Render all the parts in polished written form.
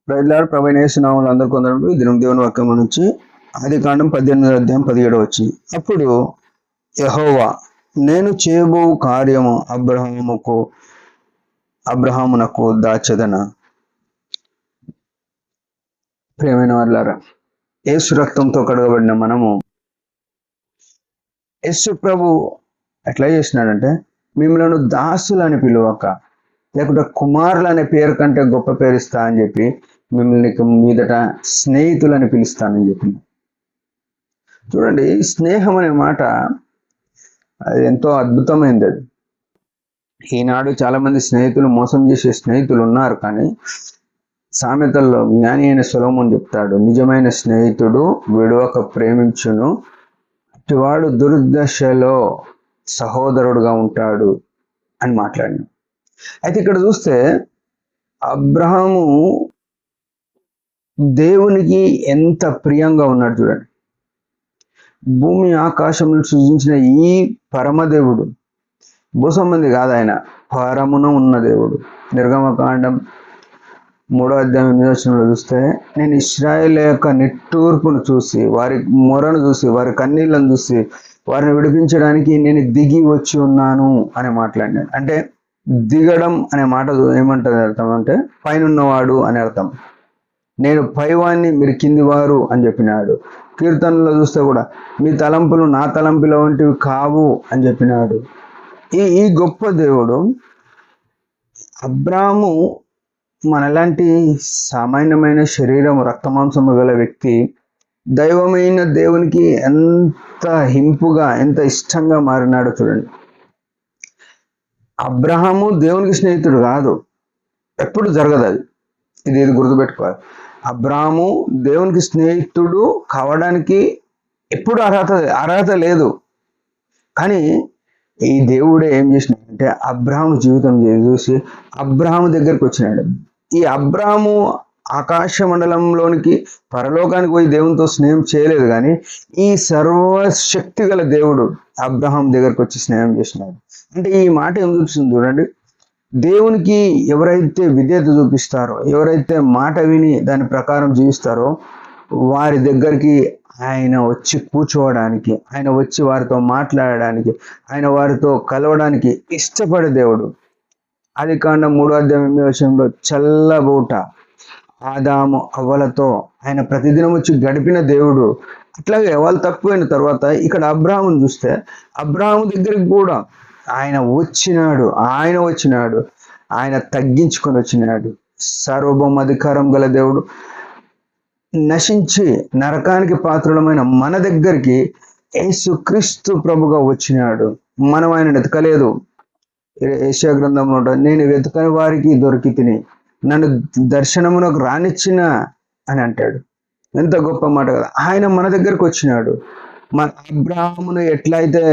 ప్రజలారు ప్రవీణ యేసునామములు అందరు కొందరు దినం దేవుని వాక్యం నుంచి ఆదికాండం 18వ అధ్యాయం 17 వచ్చింది. అప్పుడు యెహోవా, నేను చేయబో కార్యము అబ్రహామునకు దాచదన. ప్రియమైన వాళ్ళారా, యేసు రక్తంతో కడగబడిన మనము, యేసు ప్రభు ఎట్లా చేసినాడంటే, మిమ్మల్ని దాసులని పిలువక, లేకుంటే కుమారులు అనే పేరు కంటే గొప్ప పేరు ఇస్తా అని చెప్పి మిమ్మల్ని మీదట స్నేహితులని పిలుస్తానని చెప్పింది. చూడండి, స్నేహం అనే మాట అది ఎంతో అద్భుతమైనది. అది ఈనాడు చాలా మంది స్నేహితులు మోసం చేసే స్నేహితులు ఉన్నారు. కానీ సామెతల్లో జ్ఞాని అయిన సొలొమోను చెప్తాడు, నిజమైన స్నేహితుడు విడవక ప్రేమించును, అటువాడు దుర్దశలో సహోదరుడుగా ఉంటాడు అని మాట్లాడిన. అయితే ఇక్కడ చూస్తే అబ్రహాము దేవునికి ఎంత ప్రియంగా ఉన్నాడు చూడండి. భూమి ఆకాశమును సృజించిన ఈ పరమదేవుడు, భూ సంబంధి కాదు, ఆయన పరమున ఉన్న దేవుడు. నిర్గమకాండం 3వ అధ్యాయం 8వ వచనంలో చూస్తే, నేను ఇశ్రాయేలు యొక్క నిట్టూర్పును చూసి, వారి మొరను చూసి, వారి కన్నీళ్లను చూసి వారిని విడిపించడానికి నేను దిగి వచ్చి ఉన్నాను అని మాట్లాడినాడు. అంటే దిగడం అనే మాట ఏమంటది అర్థం అంటే పైనున్నవాడు అని అర్థం. నేను పైవాన్ని, మీరు కిందివారు అని చెప్పినాడు. కీర్తనలో చూస్తే కూడా మీ తలంపులు నా తలంపుల వంటివి కావు అని చెప్పినాడు. ఈ గొప్ప దేవుడు అబ్రాము మనలాంటి సామాన్యమైన శరీరం, రక్తమాంసము గల వ్యక్తి దైవమైన దేవునికి ఎంత హింపుగా, ఎంత ఇష్టంగా మారినాడు చూడండి. అబ్రహాము దేవునికి స్నేహితుడు కాదు, ఎప్పుడు జరగదు అది. ఇది గుర్తుపెట్టుకోవాలి. అబ్రాహాము దేవునికి స్నేహితుడు కావడానికి ఎప్పుడు అర్హత లేదు. కానీ ఈ దేవుడే ఏం చేసినాడంటే అబ్రహాము జీవితం చూసి అబ్రహాము దగ్గరికి వచ్చినాడు. ఈ అబ్రహాము ఆకాశ మండలంలోనికి, పరలోకానికి పోయి దేవునితో స్నేహం చేయలేదు. కానీ ఈ సర్వశక్తి గల దేవుడు అబ్రహాం దగ్గరకు వచ్చి స్నేహం చేసినాడు. అంటే ఈ మాట ఏం చూపిస్తుంది చూడండి. దేవునికి ఎవరైతే విధేయత చూపిస్తారో, ఎవరైతే మాట విని దాని ప్రకారం జీవిస్తారో, వారి దగ్గరికి ఆయన వచ్చి కూర్చోవడానికి, ఆయన వచ్చి వారితో మాట్లాడడానికి, ఆయన వారితో కలవడానికి ఇష్టపడే దేవుడు. ఆదికాండం 3వ అధ్యాయం 8వ వచనంలో చల్లబూట ఆదాము అవ్వలతో ఆయన ప్రతిదినం వచ్చి గడిపిన దేవుడు. అట్లాగే వాళ్ళు తక్కువైన తర్వాత ఇక్కడ అబ్రాహామును చూస్తే అబ్రాహాము దగ్గరికి కూడా ఆయన వచ్చినాడు. ఆయన తగ్గించుకొని వచ్చినాడు. సార్వభౌమాధికారం గల దేవుడు నశించి నరకానికి పాత్రులమైన మన దగ్గరికి యేసుక్రీస్తు ప్రభుగా వచ్చినాడు. మనం ఆయన వెతకలేదు. యెషయా గ్రంథంలో నేను వెతకని వారికి దొరికి తిని నన్ను దర్శనమునకు రానిచ్చిన అని అంటాడు. ఎంత గొప్ప మాట కదా. ఆయన మన దగ్గరకు వచ్చినాడు. మన అబ్రాహామును ఎట్లయితే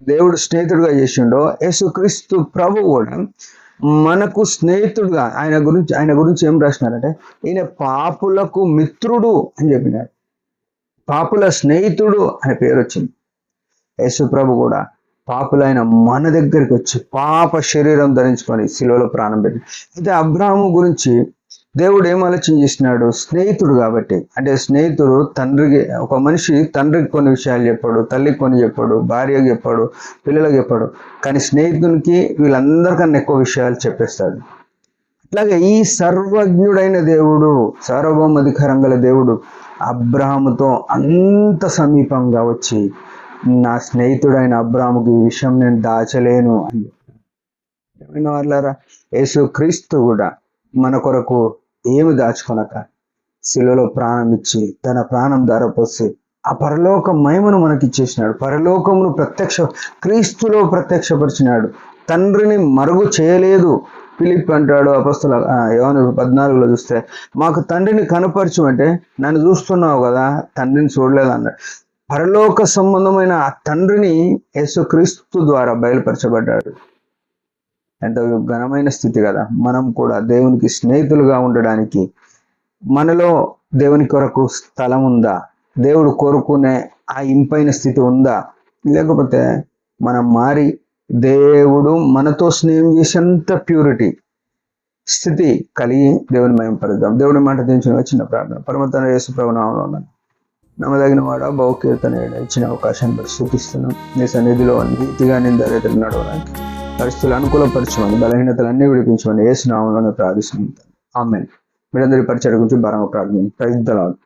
దేవుడు స్నేహితుడుగా చేసిండో, యేసుక్రీస్తు ప్రభు కూడా మనకు స్నేహితుడుగా, ఆయన గురించి ఏం రాసినారంటే ఈయన పాపులకు మిత్రుడు అని చెప్పినాడు. పాపుల స్నేహితుడు అనే పేరు వచ్చింది. యేసు ప్రభు కూడా పాపులైన మన దగ్గరికి వచ్చి పాప శరీరం ధరించుకొని శిలువలో ప్రాణం పెట్టి. అయితే అబ్రాహాము గురించి దేవుడు ఏం ఆలోచన చేసినాడు? స్నేహితుడు కాబట్టి. అంటే స్నేహితుడు తండ్రికి, ఒక మనిషి తండ్రికి కొన్ని విషయాలు చెప్పాడు, తల్లికి కొన్ని చెప్పాడు, భార్యకి చెప్పాడు, పిల్లలకు చెప్పాడు. కానీ స్నేహితునికి వీళ్ళందరికన్నా ఎక్కువ విషయాలు చెప్పేస్తాడు. అట్లాగే ఈ సర్వజ్ఞుడైన దేవుడు, సార్వభౌమాధికారం గల దేవుడు అబ్రాహాముతో అంత సమీపంగా వచ్చి, నా స్నేహితుడైన అబ్రాహాముకి ఈ విషయం నేను దాచలేను అని చెప్పిన వాళ్ళారా, యేసుక్రీస్తు కూడా మన కొరకు ఏమి దాచుకొనక శిలువలో ప్రాణం ఇచ్చి తన ప్రాణం ధారపోసి ఆ పరలోక మహిమను మనకి ఇచ్చేసినాడు. పరలోకమును క్రీస్తులో ప్రత్యక్షపరిచినాడు. తండ్రిని మరుగు చేయలేదు. ఫిలిప్ అంటాడు, అపొస్తల యోహాను 14లో చూస్తే, మాకు తండ్రిని కనపరచు అంటే, నన్ను చూస్తున్నావు కదా, తండ్రిని చూడలేదు అన్నాడు. పరలోక సంబంధమైన ఆ తండ్రిని యేసుక్రీస్తు ద్వారా బయలుపరచబడ్డాడు. ఎంత ఘనమైన స్థితి కదా. మనం కూడా దేవునికి స్నేహితులుగా ఉండడానికి మనలో దేవుని కొరకు స్థలం ఉందా? దేవుడు కోరుకునే ఆ ఇంపైన స్థితి ఉందా? లేకపోతే మనం మారి దేవుడు మనతో స్నేహం చేసేంత ప్యూరిటీ, స్థితి కలిగి దేవుని మయం పరుద్దాం. దేవుని మాట దించిన చిన్న ప్రార్థన. పరమతన యేసు ప్రభు నామములో ఉన్నాను. నమ్మదగిన వాడ బహుకీర్తన ఇచ్చిన అవకాశాన్ని బట్టి సూచిస్తున్నాం. నీ సన్నిధిలో నీతిగా నిందరైతే నడవడానికి పరిస్థితులు అనుకూలపరచమని, బలహీనతలన్నీ విడిపించమని యేసు నామములోనే ప్రార్థిస్తున్నాం. ఆమేన్. మీరందరి పరిచయం గురించి భారంగా ప్రార్థన. Praise the lord.